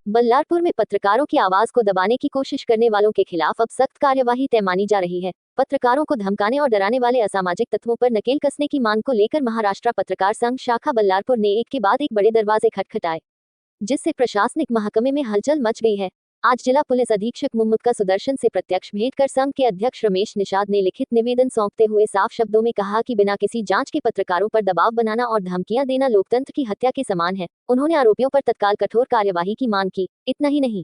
बल्लारपुर में पत्रकारों की आवाज को दबाने की कोशिश करने वालों के खिलाफ अब सख्त कार्यवाही तय मानी जा रही है। पत्रकारों को धमकाने और डराने वाले असामाजिक तत्वों पर नकेल कसने की मांग को लेकर महाराष्ट्र पत्रकार संघ शाखा बल्लारपुर ने एक के बाद एक बड़े दरवाजे खटखटाए, जिससे प्रशासनिक महकमे में हलचल मच गई है। आज जिला पुलिस अधीक्षक मुमुक्का सुदर्शन से प्रत्यक्ष भेंट कर संघ के अध्यक्ष रमेश निषाद ने लिखित निवेदन सौंपते हुए साफ शब्दों में कहा कि बिना किसी जांच के पत्रकारों पर दबाव बनाना और धमकियां देना लोकतंत्र की हत्या के समान है। उन्होंने आरोपियों पर तत्काल कठोर कार्यवाही की मांग की। इतना ही नहीं,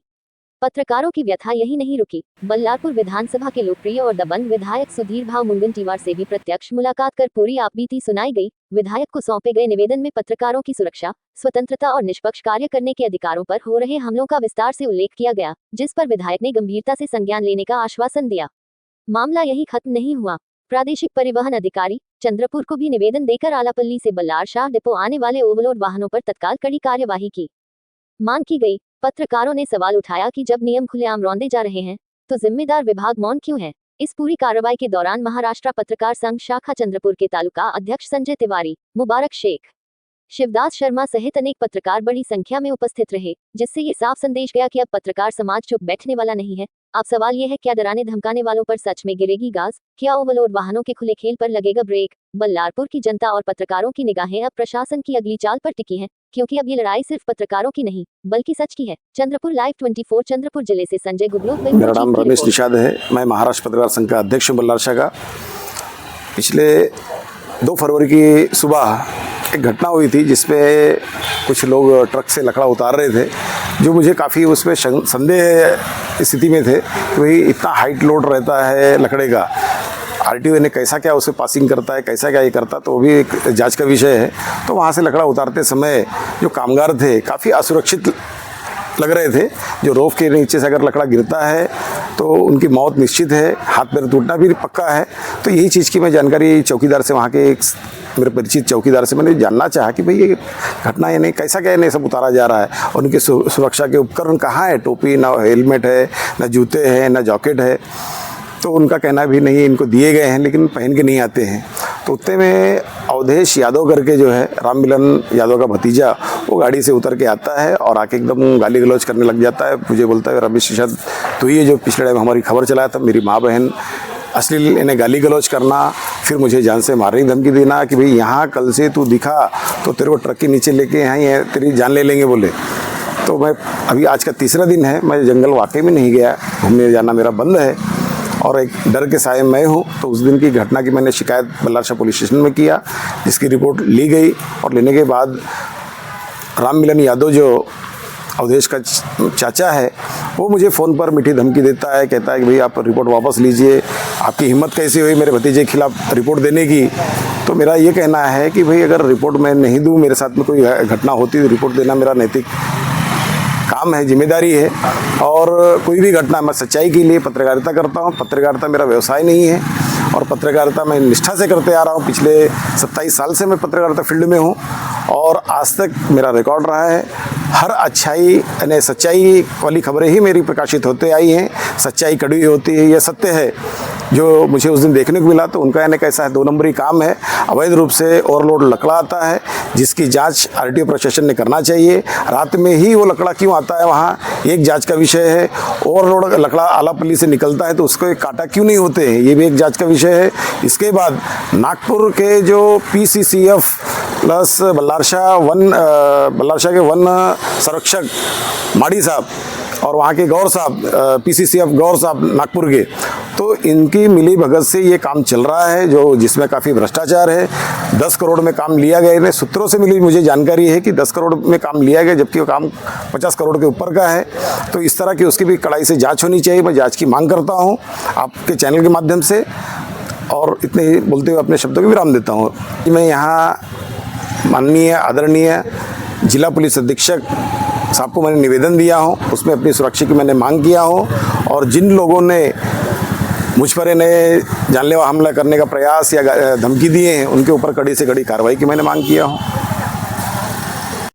पत्रकारों की व्यथा यही नहीं रुकी। बल्लारपुर विधानसभा के लोकप्रिय और दबंग विधायक सुधीर भाव मुनगंटीवार से भी प्रत्यक्ष मुलाकात कर पूरी आपबीती सुनाई गई। विधायक को सौंपे गए निवेदन में पत्रकारों की सुरक्षा, स्वतंत्रता और निष्पक्ष कार्य करने के अधिकारों पर हो रहे हमलों का विस्तार से उल्लेख किया गया, जिस पर विधायक ने गंभीरता से संज्ञान लेने का आश्वासन दिया। मामला यही खत्म नहीं हुआ। प्रादेशिक परिवहन अधिकारी चंद्रपुर को भी निवेदन देकर आलापल्ली से बल्लारशाह डिपो आने वाले ओवरलोड वाहनों पर तत्काल कड़ी कार्यवाही की मांग की गई। पत्रकारों ने सवाल उठाया कि जब नियम खुलेआम रौंदे जा रहे हैं तो जिम्मेदार विभाग मौन क्यों है। इस पूरी कार्रवाई के दौरान महाराष्ट्र पत्रकार संघ शाखा चंद्रपुर के तालुका अध्यक्ष संजय तिवारी, मुबारक शेख, शिवदास शर्मा सहित अनेक पत्रकार बड़ी संख्या में उपस्थित रहे, जिससे ये साफ संदेश गया कि अब पत्रकार समाज चुप बैठने वाला नहीं है। अब सवाल यह है, क्या डराने धमकाने वालों पर सच में गिरेगी गाज? क्या ओवरलोड वाहनों के खुले खेल पर लगेगा ब्रेक? बल्लारपुर की जनता और पत्रकारों की निगाहें अब प्रशासन की अगली चाल पर टिकी हैं, क्योंकि अब ये लड़ाई सिर्फ पत्रकारों की नहीं बल्कि सच की है। चंद्रपुर लाइव 24 चंद्रपुर जिले से संजय गुगलोत। मेरा नाम रमेश निषाद है। मैं महाराष्ट्र पत्रकार संघ का अध्यक्ष हूं बल्लारशाह का। पिछले 2 फरवरी की सुबह एक घटना हुई थी जिसपे कुछ लोग ट्रक से लकड़ा उतार रहे थे, जो मुझे काफ़ी उसमें संदेह स्थिति में थे कि भाई इतना हाइट लोड रहता है लकड़े का, आरटीओ ने कैसा क्या उसे पासिंग करता है, कैसा क्या ये करता, तो वो भी एक जांच का विषय है। तो वहाँ से लकड़ा उतारते समय जो कामगार थे काफ़ी असुरक्षित लग रहे थे। जो रोफ के नीचे से अगर लकड़ा गिरता है तो उनकी मौत निश्चित है, हाथ पैर टूटना भी पक्का है। तो यही चीज़ की मैं जानकारी चौकीदार से, वहाँ के एक मेरे परिचित चौकीदार से मैंने जानना चाहा कि भाई ये घटना ये नहीं कैसा क्या नहीं सब उतारा जा रहा है, और उनके सुरक्षा के उपकरण कहाँ है? टोपी ना, हेलमेट है ना, जूते हैं ना, जैकेट है। तो उनका कहना भी नहीं, इनको दिए गए हैं लेकिन पहन के नहीं आते हैं। तो उतने में अवधेश यादव करके जो है राम मिलन यादव का भतीजा, वो गाड़ी से उतर के आता है और आके एकदम गाली गलौज करने लग जाता है। मुझे बोलता है, रमेश निषाद तो ये जो पिछले टाइम हमारी खबर चलाया था, मेरी माँ बहन अश्लील इन्हें गाली गलौज करना, फिर मुझे जान से मारने की धमकी देना कि भाई यहाँ कल से तू दिखा तो तेरे को ट्रक के नीचे लेके यहाँ तेरी जान ले लेंगे बोले। तो मैं अभी आज का तीसरा दिन है, मैं जंगल वाकई में नहीं गया, घूमने जाना मेरा बंद है और एक डर के साए में हूँ। तो उस दिन की घटना की मैंने शिकायत बल्लारशाह पुलिस स्टेशन में किया, जिसकी रिपोर्ट ली गई और लेने के बाद राम मिलन यादव जो अवधेश का चाचा है, वो मुझे फ़ोन पर मीठी धमकी देता है, कहता है कि भाई आप रिपोर्ट वापस लीजिए, आपकी हिम्मत कैसे हुई मेरे भतीजे के खिलाफ़ रिपोर्ट देने की। तो मेरा ये कहना है कि भाई अगर रिपोर्ट मैं नहीं दूँ, मेरे साथ में कोई घटना होती तो रिपोर्ट देना मेरा नैतिक काम है, जिम्मेदारी है। और कोई भी घटना, मैं सच्चाई के लिए पत्रकारिता करता हूँ। पत्रकारिता मेरा व्यवसाय नहीं है और पत्रकारिता मैं निष्ठा से करते आ रहा हूँ। पिछले 27 साल से मैं पत्रकारिता फील्ड में हूँ और आज तक मेरा रिकॉर्ड रहा है, हर अच्छाई यानी सच्चाई वाली खबरें ही मेरी प्रकाशित होते आई हैं। सच्चाई कड़वी होती है, यह सत्य है जो मुझे उस दिन देखने को मिला। तो उनका यानी कैसा है, 2 नंबरी काम है, अवैध रूप से ओवरलोड लकड़ा आता है, जिसकी जांच आरटीओ प्रशासन ने करना चाहिए। रात में ही वो लकड़ा क्यों आता है वहाँ, एक जांच का विषय है। ओवरलोड लकड़ा आलापल्ली से निकलता है तो उसको एक कांटा क्यों नहीं होते हैं, ये भी एक जांच का विषय है। इसके बाद नागपुर के जो PCCF प्लस बल्लारशाह के वन संरक्षक माड़ी साहब और वहाँ के गौर साहब, PCCF गौर साहब नागपुर के, तो इनकी मिली भगत से ये काम चल रहा है, जो जिसमें काफ़ी भ्रष्टाचार है। 10 करोड़ में काम लिया गया, इन्हें सूत्रों से मिली मुझे जानकारी है कि 10 करोड़ में काम लिया गया, जबकि वो काम 50 करोड़ के ऊपर का है। तो इस तरह की उसकी भी कड़ाई से जांच होनी चाहिए। मैं जांच की मांग करता हूँ आपके चैनल के माध्यम से, और इतने ही बोलते हुए अपने शब्दों को विराम देता हूँ। मैं यहाँ माननीय आदरणीय जिला पुलिस अधीक्षक साहब को मैंने निवेदन दिया हूँ, उसमें अपनी सुरक्षा की मैंने मांग किया हूँ, और जिन लोगों ने मुझ पर इन्हें जानलेवा हमला करने का प्रयास या धमकी दिए हैं, उनके ऊपर कड़ी से कड़ी कार्रवाई की मैंने मांग किया हूँ।